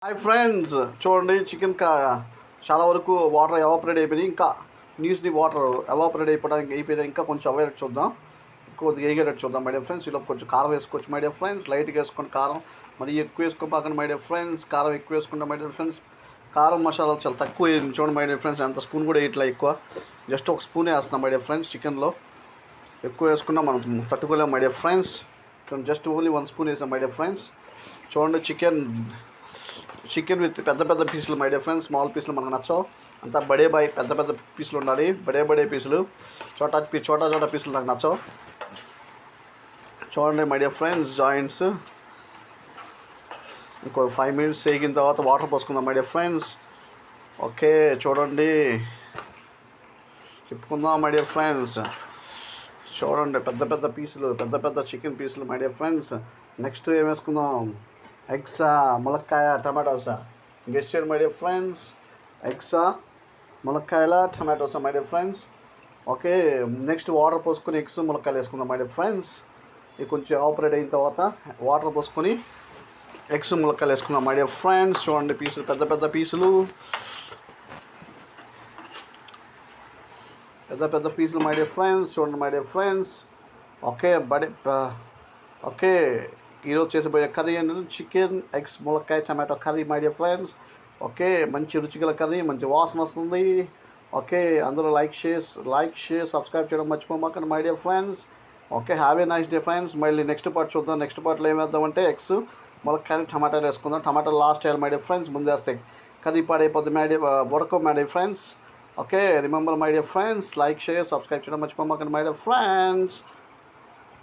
Hi friends, చూడండి chicken చాలా వరకు వాటర్ ఎవాపరేట్ అయిపోయింది. ఇంకా నీస్ని వాటర్ ఎవాపరేట్ అయిపోయినా ఇంకా కొంచెం అవాయిడ్ చూద్దాం, కొద్దిగా ఎగేటట్టు చూద్దాం మై డియర్ ఫ్రెండ్స్. ఇలా కొంచెం కారం వేసుకోవచ్చు మై డియర్ ఫ్రెండ్స్, లైట్గా వేసుకోండి కారం, మరి ఎక్కువ వేసుకోపాకండి మై డియర్ ఫ్రెండ్స్. కారం ఎక్కువ వేసుకుంటాం మై డియర్ ఫ్రెండ్స్. కారం మసాలా చాలా తక్కువ వేయండి చూడండి మై డియర్ ఫ్రెండ్స్. అంత స్పూన్ కూడా వేయట్లా, ఎక్కువ జస్ట్ ఒక స్పూనే వేస్తున్నాం మై డియర్ ఫ్రెండ్స్. చికెన్లో ఎక్కువ వేసుకున్నా మనం తట్టుకోలేము my dear friends. Just only 1 spoon వేసాం మై డియర్ ఫ్రెండ్స్. చూడండి చికెన్ విత్ పెద్ద పెద్ద పీసులు మై డియర్ ఫ్రెండ్స్. స్మాల్ పీసులు మనకు నచ్చవు, అంతా పెద్ద పెద్ద పీసులు ఉండాలి, బడే పీసులు. చోటా పీసులు నాకు నచ్చవు. చూడండి మై డియర్ ఫ్రెండ్స్, జాయింట్స్ ఇంకో 5 minutes వేగిన తర్వాత వాటర్ పోసుకుందాం మై డియర్ ఫ్రెండ్స్. ఓకే చూడండి, చెప్పుకుందాం మై డియర్ ఫ్రెండ్స్. చూడండి పెద్ద పెద్ద చికెన్ పీసులు మై డియర్ ఫ్రెండ్స్. నెక్స్ట్ ఏం వేసుకుందాం? ఎగ్సా, ములక్కాయ, టమాటోసా? గెస్ చేయండి మై డియర్ ఫ్రెండ్స్. ఎగ్సా, ములక్కాయల, టమాటోసా my dear friends. Okay, next water పోసుకొని ఎగ్స్ ములక్కాయలు వేసుకుందాం మై డియర్ ఫ్రెండ్స్. ఇది కొంచెం ఆపరేట్ అయిన తర్వాత వాటర్ పోసుకొని ఎగ్స్ ములక్కాయలు వేసుకుందాం మై డియర్ ఫ్రెండ్స్. చూడండి పీసులు, పెద్ద పీసులు, పెద్ద పీసులు మై డియర్ ఫ్రెండ్స్. చూడండి my dear friends. Okay okay, ఈరోజు చేసిపోయే కర్రీ ఏంటంటే చికెన్, ఎగ్స్, ములక్కాయ, tomato curry my dear friends. Okay, మంచి రుచిగల కర్రీ, మంచి వాసన వస్తుంది. ఓకే, అందరూ లైక్ షేర్ సబ్స్క్రైబ్ చేయడం మర్చిపోమాకండి my dear friends. Okay, have a nice day friends. మళ్ళీ నెక్స్ట్ పార్ట్ చూద్దాం. నెక్స్ట్ పార్ట్లో ఏం వేద్దామంటే ఎగ్స్, ములక్కాయలు, టమాటాలు వేసుకుందాం. టమాటాలు లాస్ట్ వేయాలి మై డియర్ ఫ్రెండ్స్, ముందు వేస్తే కర్రీ పాడైపోద్ది మై డియర్, ఉడకవు my dear friends. Okay, remember my dear friends, like share subscribe చేయడం మర్చిపోమాకండి మై డియర్ ఫ్రెండ్స్.